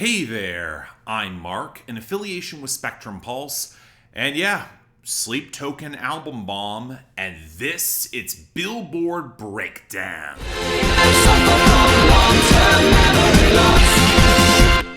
Hey there, I'm Mark, in affiliation with Spectrum Pulse, and yeah, Sleep Token Album Bomb, and it's Billboard Breakdown.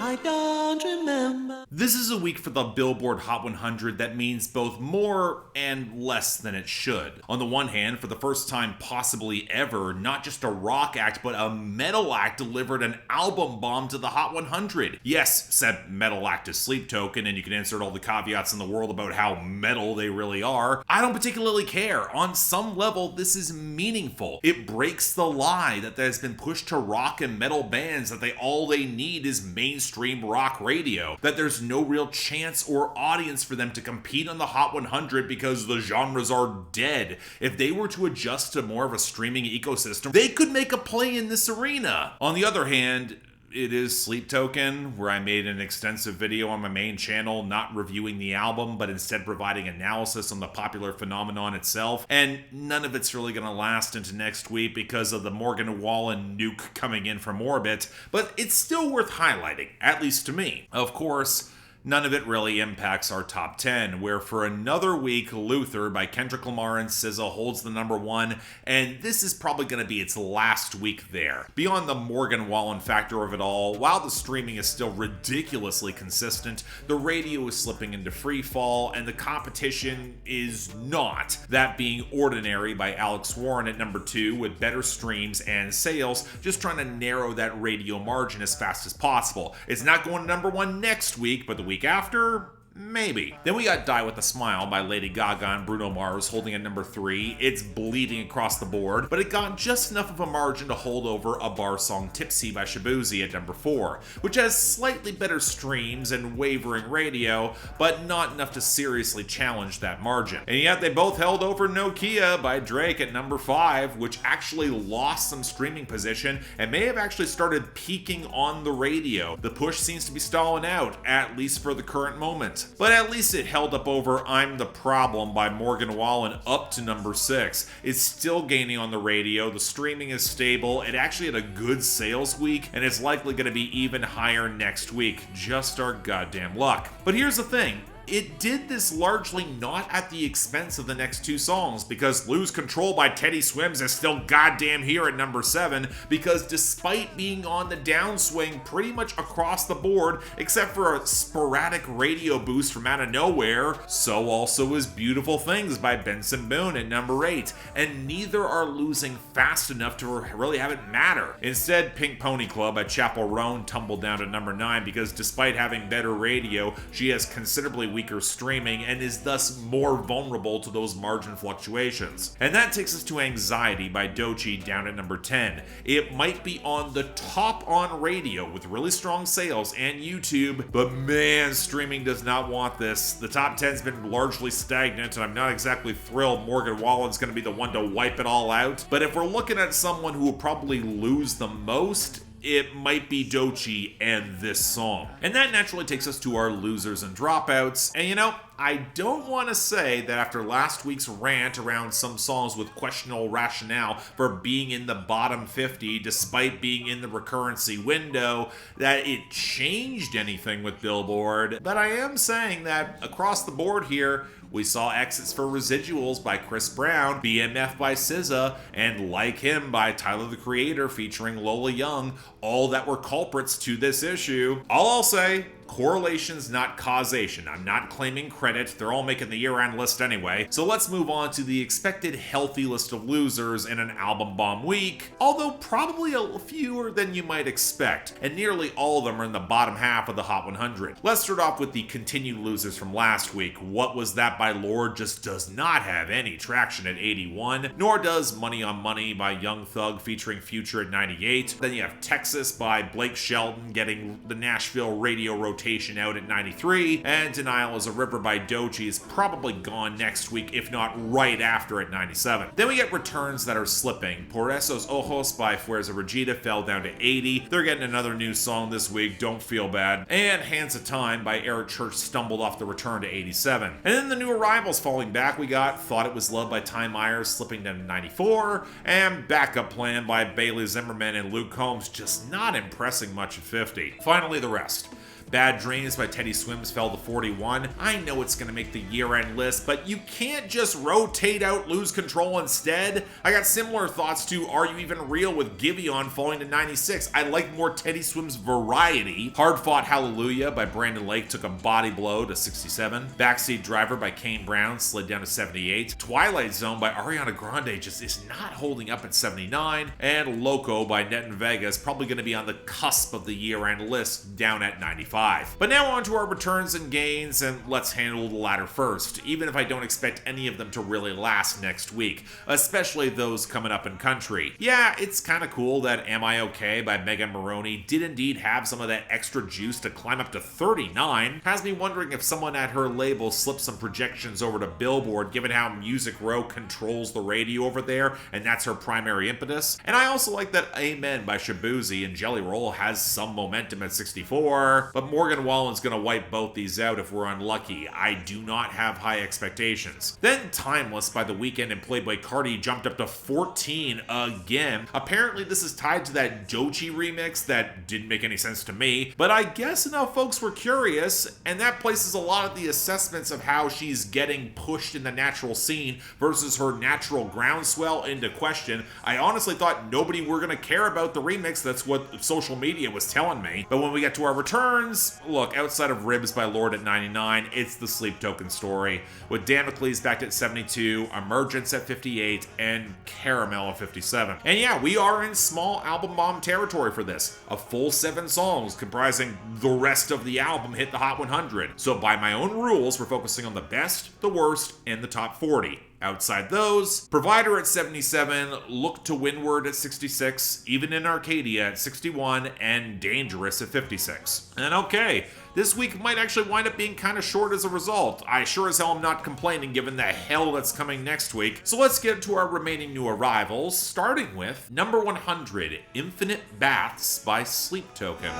I don't remember. This is a week for the Billboard Hot 100 that means both more and less than it should. On the one hand, for the first time possibly ever, not just a rock act, but a metal act delivered an album bomb to the Hot 100. Yes, said metal act is Sleep Token, and you can insert all the caveats in the world about how metal they really are. I don't particularly care. On some level, this is meaningful. It breaks the lie that has been pushed to rock and metal bands that all they need is mainstream rock radio, that there's no real chance or audience for them to compete on the Hot 100 because the genres are dead. If they were to adjust to more of a streaming ecosystem, they could make a play in this arena. On the other hand, it is Sleep Token, where I made an extensive video on my main channel, not reviewing the album, but instead providing analysis on the popular phenomenon itself, and none of it's really going to last into next week because of the Morgan Wallen nuke coming in from orbit, but it's still worth highlighting, at least to me. Of course, none of it really impacts our top 10, where for another week, Luther by Kendrick Lamar and SZA holds the number one, and this is probably going to be its last week there. Beyond the Morgan Wallen factor of it all, while the streaming is still ridiculously consistent, the radio is slipping into free fall, and the competition is not. That being Ordinary by Alex Warren at number 2 with better streams and sales, just trying to narrow that radio margin as fast as possible. It's not going to number 1 next week, but the week after, maybe. Then we got Die With A Smile by Lady Gaga and Bruno Mars holding at number 3. It's bleeding across the board, but it got just enough of a margin to hold over a bar song Tipsy by Shabuzi at number 4, which has slightly better streams and wavering radio, but not enough to seriously challenge that margin. And yet they both held over Nokia by Drake at number 5, which actually lost some streaming position and may have actually started peaking on the radio. The push seems to be stalling out, at least for the current moment. But at least it held up over I'm the Problem by Morgan Wallen up to number 6. It's still gaining on the radio, the streaming is stable, it actually had a good sales week, and it's likely going to be even higher next week. Just our goddamn luck. But here's the thing. It did this largely not at the expense of the next 2 songs, because Lose Control by Teddy Swims is still goddamn here at number 7, because despite being on the downswing pretty much across the board, except for a sporadic radio boost from out of nowhere, so also is Beautiful Things by Benson Boone at number 8, and neither are losing fast enough to really have it matter. Instead, Pink Pony Club by Chappell Roan tumbled down to number 9, because despite having better radio, she has considerably weaker streaming and is thus more vulnerable to those margin fluctuations. And that takes us to Anxiety by Doechii down at number 10. It might be on the top on radio with really strong sales and YouTube, but man, streaming does not want this. The top 10's been largely stagnant, and I'm not exactly thrilled Morgan Wallen's going to be the one to wipe it all out. But if we're looking at someone who will probably lose the most, it might be Doechii and this song. And that naturally takes us to our losers and dropouts. And I don't want to say that after last week's rant around some songs with questionable rationale for being in the bottom 50 despite being in the recurrency window, that it changed anything with Billboard. But I am saying that across the board here, we saw exits for Residuals by Chris Brown, BMF by SZA, and Like Him by Tyler the Creator featuring Lola Young, all that were culprits to this issue. All I'll say, correlation's not causation. I'm not claiming credit. They're all making the year-end list anyway. So let's move on to the expected healthy list of losers in an album bomb week, although probably a fewer than you might expect, and nearly all of them are in the bottom half of the Hot 100. Let's start off with the continued losers from last week. What Was That by Lorde just does not have any traction at 81, nor does Money on Money by Young Thug featuring Future at 98. Then you have Texas by Blake Shelton getting the Nashville radio rotation rotation out at 93, and Denial is a River by Doechii is probably gone next week, if not right after at 97. Then we get returns that are slipping. Por Esos Ojos by Fuerza Regida fell down to 80. They're getting another new song this week, don't feel bad. And Hands of Time by Eric Church stumbled off the return to 87. And then the new arrivals falling back, we got Thought It Was Love by Ty Myers slipping down to 94, and Backup Plan by Bailey Zimmerman and Luke Combs just not impressing much at 50. Finally, the rest. Bad Dreams by Teddy Swims fell to 41. I know it's going to make the year-end list, but you can't just rotate out Lose Control instead. I got similar thoughts to Are You Even Real with Giveon falling to 96. I like more Teddy Swims variety. Hard Fought Hallelujah by Brandon Lake took a body blow to 67. Backseat Driver by Kane Brown slid down to 78. Twilight Zone by Ariana Grande just is not holding up at 79. And Loco by Net and Vegas probably going to be on the cusp of the year-end list down at 95. But now on to our returns and gains, and let's handle the latter first, even if I don't expect any of them to really last next week, especially those coming up in country. Yeah, it's kind of cool that Am I Okay by Megan Moroney did indeed have some of that extra juice to climb up to 39. Has me wondering if someone at her label slipped some projections over to Billboard, given how Music Row controls the radio over there, and that's her primary impetus. And I also like that Amen by Shabuzi and Jelly Roll has some momentum at 64, but Morgan Wallen's gonna wipe both these out if we're unlucky. I do not have high expectations. Then Timeless by The Weeknd and Playboy Carti jumped up to 14 again. Apparently this is tied to that Doechii remix that didn't make any sense to me, but I guess enough folks were curious, and that places a lot of the assessments of how she's getting pushed in the natural scene versus her natural groundswell into question. I honestly thought nobody were gonna care about the remix. That's what social media was telling me. But when we get to our returns, look, outside of Ribs by Lorde at 99, it's the Sleep Token story, with Damocles back at 72, Emergence at 58, and Caramel at 57. And yeah, we are in small album bomb territory for this. A full 7 songs comprising the rest of the album hit the Hot 100. So by my own rules, we're focusing on the best, the worst, and the top 40. Outside those, Provider at 77, Look to Windward at 66, Even in Arcadia at 61, and Dangerous at 56. And okay, this week might actually wind up being kind of short as a result. I sure as hell am not complaining given the hell that's coming next week. So let's get to our remaining new arrivals, starting with number 100, Infinite Baths by Sleep Token.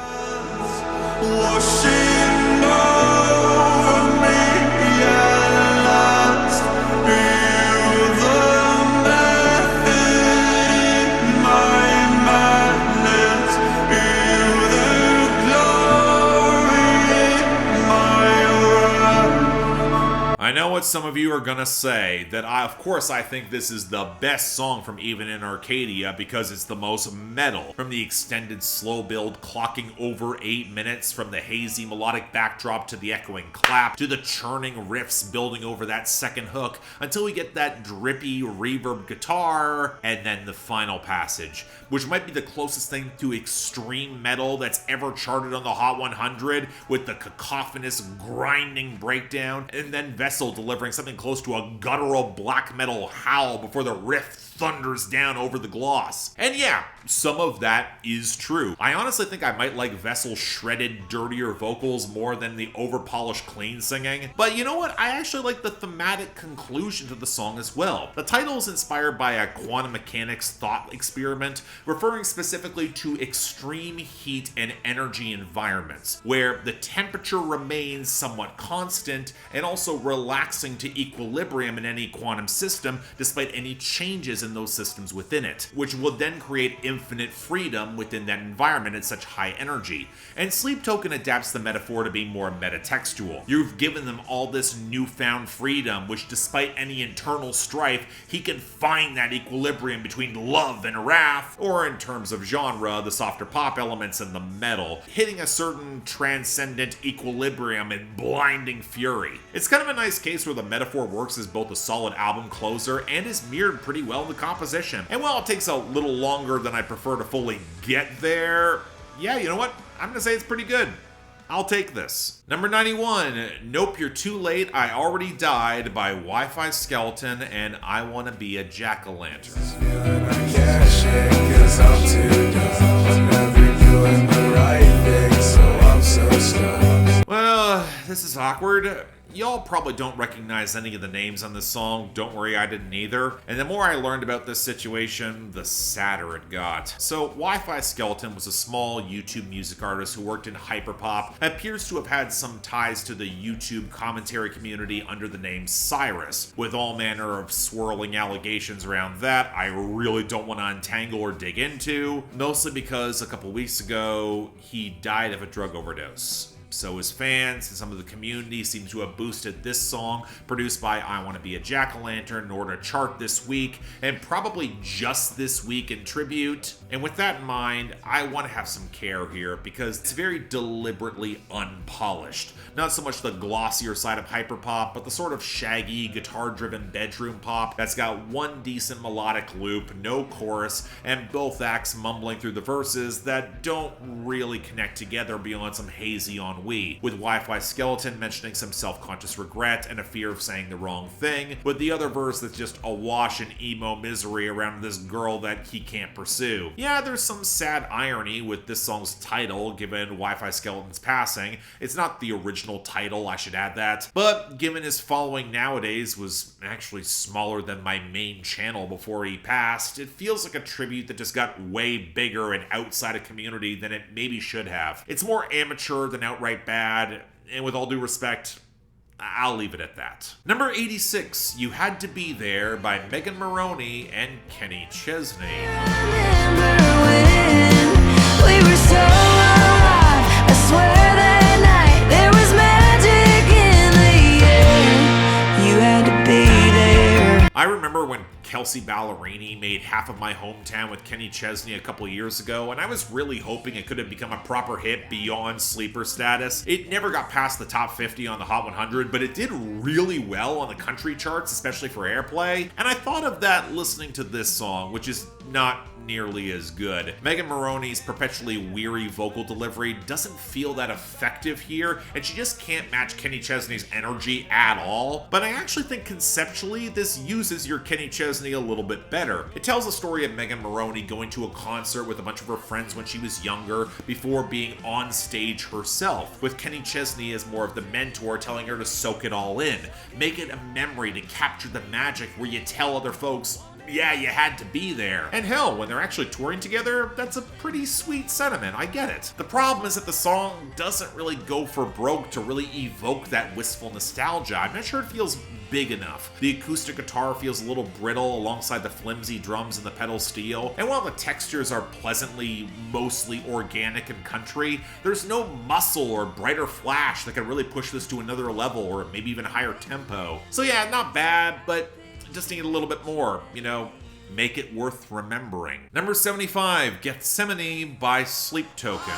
Washing over me at last. I know what some of you are gonna say, that of course I think this is the best song from Even in Arcadia because it's the most metal. From the extended slow build clocking over 8 minutes, from the hazy melodic backdrop to the echoing clap, to the churning riffs building over that second hook, until we get that drippy reverb guitar, and then the final passage, which might be the closest thing to extreme metal that's ever charted on the Hot 100, with the cacophonous grinding breakdown, and then Vessel delivering something close to a guttural black metal howl before the riff thunders down over the gloss. And yeah, some of that is true. I honestly think I might like Vessel's shredded, dirtier vocals more than the over-polished clean singing. But you know what? I actually like the thematic conclusion to the song as well. The title is inspired by a quantum mechanics thought experiment, referring specifically to extreme heat and energy environments, where the temperature remains somewhat constant and also relaxing to equilibrium in any quantum system despite any changes in those systems within it, which will then create infinite freedom within that environment at such high energy. And Sleep Token adapts the metaphor to be more metatextual. You've given them all this newfound freedom, which despite any internal strife, he can find that equilibrium between love and wrath, or in terms of genre, the softer pop elements and the metal, hitting a certain transcendent equilibrium and blinding fury. It's kind of a nice case where the metaphor works as both a solid album closer and is mirrored pretty well in the composition. And while it takes a little longer than I prefer to fully get there, yeah, you know what? I'm gonna say it's pretty good. I'll take this. Number 91, Nope, You're Too Late, I Already Died by wifiskeleton and I Wanna Be a Jack-O-Lantern. Feeling I can't shake 'cause I'm too dumb. I'm never doing the right thing, so I'm so stuck. is awkward. Y'all probably don't recognize any of the names on this song. Don't worry, I didn't either. And the more I learned about this situation, the sadder it got. So, wifiskeleton was a small YouTube music artist who worked in hyperpop, appears to have had some ties to the YouTube commentary community under the name Cyrus, with all manner of swirling allegations around that I really don't want to untangle or dig into, mostly because a couple weeks ago, he died of a drug overdose. So his fans and some of the community seem to have boosted this song, produced by I Want to Be a Jack-o'-lantern, in order to chart this week, and probably just this week in tribute. And with that in mind, I want to have some care here, because it's very deliberately unpolished. Not so much the glossier side of hyperpop, but the sort of shaggy, guitar-driven bedroom pop that's got one decent melodic loop, no chorus, and both acts mumbling through the verses that don't really connect together beyond some hazy ennui, with wifiskeleton mentioning some self-conscious regret and a fear of saying the wrong thing, with the other verse that's just awash in emo misery around this girl that he can't pursue. Yeah, there's some sad irony with this song's title, given wifiskeleton's passing. It's not the original title, I should add that, but given his following nowadays was actually smaller than my main channel before he passed, it feels like a tribute that just got way bigger and outside a community than it maybe should have. It's more amateur than outright bad, and with all due respect, I'll leave it at that. Number 86, You Had to Be There by Megan Moroney and Kenny Chesney. Remember when we were so alive, I swear that night there was magic in the air. You had to be there. I remember when Kelsey Ballerini made Half of My Hometown with Kenny Chesney a couple years ago, and I was really hoping it could have become a proper hit beyond sleeper status. It never got past the top 50 on the Hot 100, but it did really well on the country charts, especially for airplay, and I thought of that listening to this song, which is not nearly as good. Megan Moroney's perpetually weary vocal delivery doesn't feel that effective here, and she just can't match Kenny Chesney's energy at all, but I actually think conceptually this uses your Kenny Chesney a little bit better. It tells the story of Megan Moroney going to a concert with a bunch of her friends when she was younger before being on stage herself, with Kenny Chesney as more of the mentor telling her to soak it all in, make it a memory to capture the magic where you tell other folks, yeah, you had to be there. And hell, when they're actually touring together, that's a pretty sweet sentiment, I get it. The problem is that the song doesn't really go for broke to really evoke that wistful nostalgia. I'm not sure it feels big enough. The acoustic guitar feels a little brittle alongside the flimsy drums and the pedal steel, and while the textures are pleasantly mostly organic and country, there's no muscle or brighter flash that can really push this to another level or maybe even higher tempo. So yeah, not bad, but just need a little bit more, you know, make it worth remembering. Number 75, Gethsemane by Sleep Token.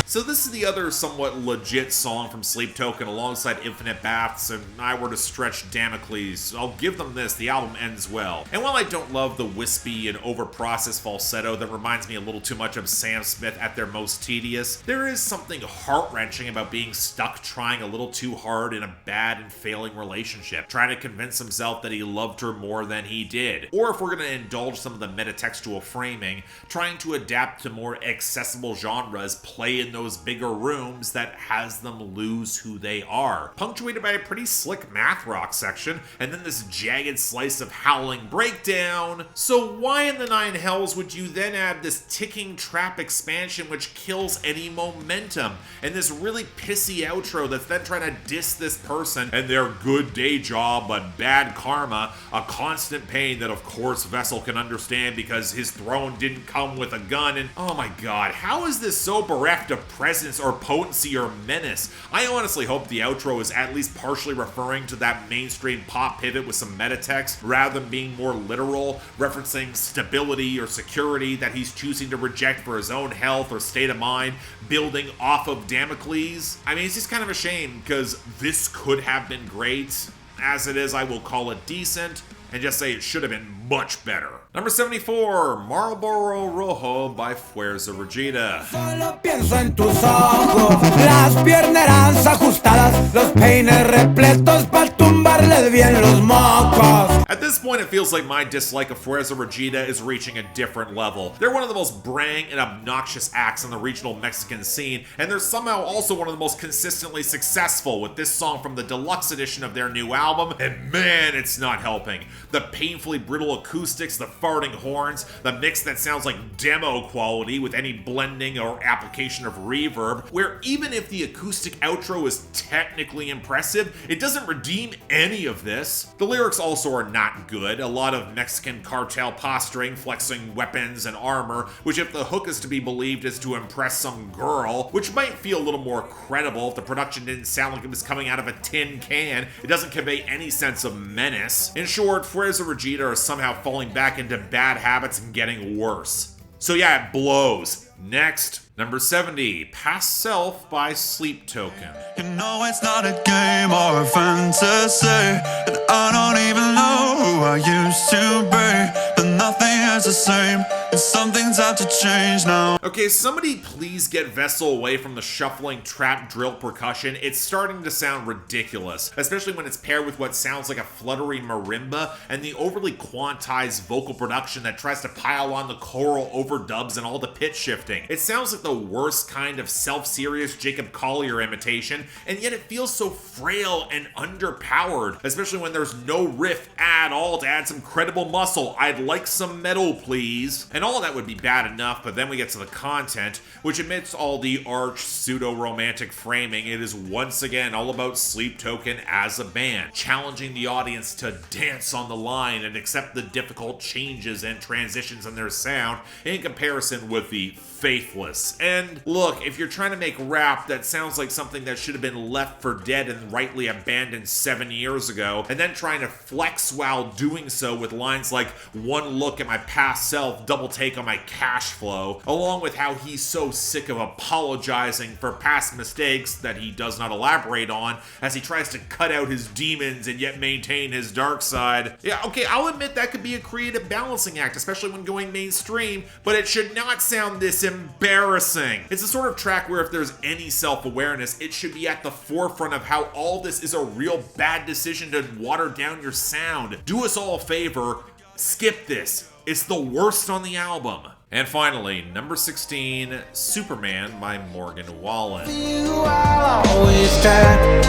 So this is the other somewhat legit song from Sleep Token alongside Infinite Baths and I Were to Stretch Damocles. I'll give them this, the album ends well. And while I don't love the wispy and overprocessed falsetto that reminds me a little too much of Sam Smith at their most tedious, there is something heart-wrenching about being stuck trying a little too hard in a bad and failing relationship, trying to convince himself that he loved her more than he did. Or if we're going to indulge some of the metatextual framing, trying to adapt to more accessible genres, play in those bigger rooms that has them lose who they are, punctuated by a pretty slick math rock section, and then this jagged slice of howling breakdown. So why in the nine hells would you then add this ticking trap expansion which kills any momentum, and this really pissy outro that's then trying to diss this person and their good day job but bad karma, a constant pain that of course Vessel can understand because his throne didn't come with a gun, and oh my god, how is this so bereft of presence or potency or menace? I honestly hope the outro is at least partially referring to that mainstream pop pivot with some metatext rather than being more literal, referencing stability or security that he's choosing to reject for his own health or state of mind, building off of Damocles. I mean, it's just kind of a shame because this could have been great. As it is, I will call it decent and just say it should have been much better. Number 74, Marlboro Rojo by Fuerza Regida. Solo pienso en tus ojos, las piernas ajustadas, los peines repletos para tumbarles bien los mocos. At this this point, it feels like my dislike of Fuerza Regida is reaching a different level. They're one of the most braying and obnoxious acts on the regional Mexican scene, and they're somehow also one of the most consistently successful with this song from the deluxe edition of their new album, and man, it's not helping. The painfully brittle acoustics, the farting horns, the mix that sounds like demo quality with any blending or application of reverb, where even if the acoustic outro is technically impressive, it doesn't redeem any of this. The lyrics also are not good. A lot of Mexican cartel posturing, flexing weapons and armor, which if the hook is to be believed is to impress some girl, which might feel a little more credible if the production didn't sound like it was coming out of a tin can. It doesn't convey any sense of menace. In short, Fuerza Regida are somehow falling back into bad habits and getting worse. So yeah, it blows. Next, number 70, Past Self by Sleep Token. You know it's not a game or a fantasy, and I don't even know who I used to be, but nothing is the same, and some things have to change now. Okay, somebody please get Vessel away from the shuffling trap drill percussion. It's starting to sound ridiculous, especially when it's paired with what sounds like a fluttery marimba and the overly quantized vocal production that tries to pile on the choral overdubs and all the pitch shifting. It sounds like the worst kind of self-serious Jacob Collier imitation, and yet it feels so frail and underpowered, especially when there's no riff at all to add some credible muscle. I'd like some metal, please. And all of that would be bad enough, but then we get to the content, which amidst all the arch pseudo-romantic framing, it is once again all about Sleep Token as a band, challenging the audience to dance on the line and accept the difficult changes and transitions in their sound in comparison with the faithless. And look, if you're trying to make rap that sounds like something that should have been left for dead and rightly abandoned 7 years ago, and then trying to flex while doing so with lines like one look at my past self, double take on my cash flow, along with how he's so sick of apologizing for past mistakes that he does not elaborate on as he tries to cut out his demons and yet maintain his dark side. Yeah, okay, I'll admit that could be a creative balancing act, especially when going mainstream, but it should not sound this embarrassing. It's the sort of track where if there's any self-awareness, it should be at the forefront of how all this is a real bad decision to water down your sound. Do us all a favor, skip this. It's the worst on the album. And finally, number 16, Superman by Morgan Wallen. You, I'll always try.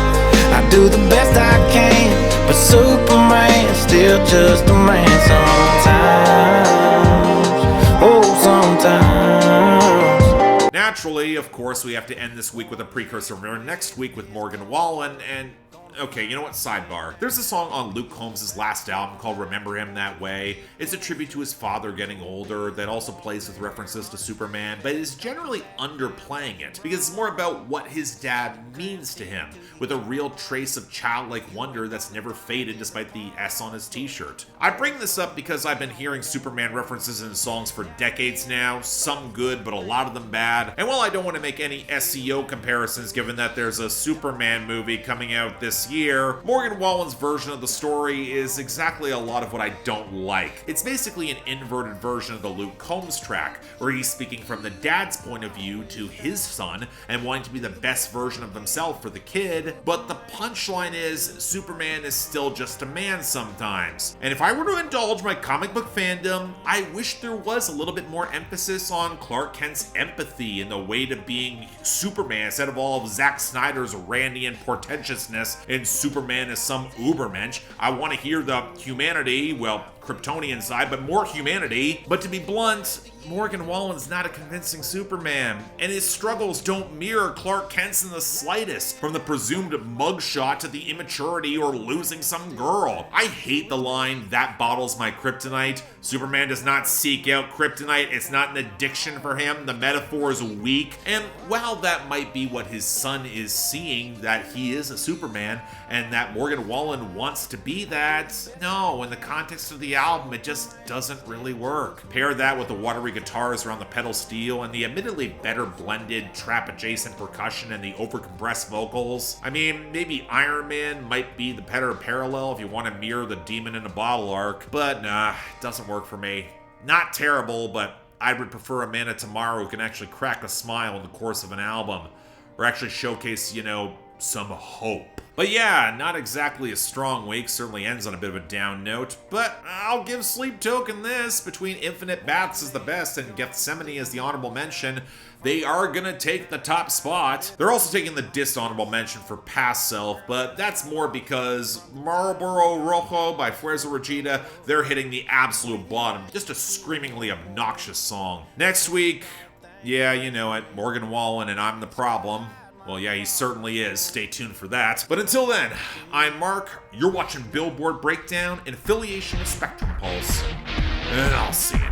I do the best I can, but Superman's still just a man sometimes. Oh, sometimes. Naturally, of course, we have to end this week with a precursor for next week with Morgan Wallen, and okay, you know what? Sidebar. There's a song on Luke Combs' last album called Remember Him That Way. It's a tribute to his father getting older that also plays with references to Superman, but is generally underplaying it because it's more about what his dad means to him, with a real trace of childlike wonder that's never faded despite the S on his t-shirt. I bring this up because I've been hearing Superman references in songs for decades now, some good, but a lot of them bad. And while I don't want to make any SEO comparisons given that there's a Superman movie coming out this year, Morgan Wallen's version of the story is exactly a lot of what I don't like. It's basically an inverted version of the Luke Combs track, where he's speaking from the dad's point of view to his son and wanting to be the best version of himself for the kid, but the punchline is Superman is still just a man sometimes. And if I were to indulge my comic book fandom, I wish there was a little bit more emphasis on Clark Kent's empathy and the way to being Superman instead of all of Zack Snyder's Randian portentousness in Superman as some ubermensch. I want to hear the humanity, well, Kryptonian side, but more humanity. But to be blunt, Morgan Wallen's not a convincing Superman, and his struggles don't mirror Clark Kent's in the slightest, from the presumed mugshot to the immaturity or losing some girl. I hate the line, "that bottle's my kryptonite." Superman does not seek out kryptonite, it's not an addiction for him, the metaphor is weak, and while that might be what his son is seeing, that he is a Superman, and that Morgan Wallen wants to be that, no, in the context of the album, it just doesn't really work. Pair that with the watery guitars around the pedal steel and the admittedly better blended trap-adjacent percussion and the overcompressed vocals. I mean, maybe Iron Man might be the better parallel if you want to mirror the demon in a bottle arc, but nah, it doesn't work for me. Not terrible, but I would prefer a Man of Tomorrow who can actually crack a smile in the course of an album, or actually showcase, some hope. But yeah, not exactly a strong week, certainly ends on a bit of a down note, but I'll give Sleep Token this. Between Infinite Baths as the best and Gethsemane as the honorable mention, they are gonna take the top spot. They're also taking the dishonorable mention for Past Self, but that's more because Marlboro Rojo by Fuerza Regida, they're hitting the absolute bottom. Just a screamingly obnoxious song. Next week, yeah, you know it, Morgan Wallen and I'm the Problem. Well, yeah, he certainly is. Stay tuned for that. But until then, I'm Mark. You're watching Billboard Breakdown in affiliation with Spectrum Pulse. And I'll see you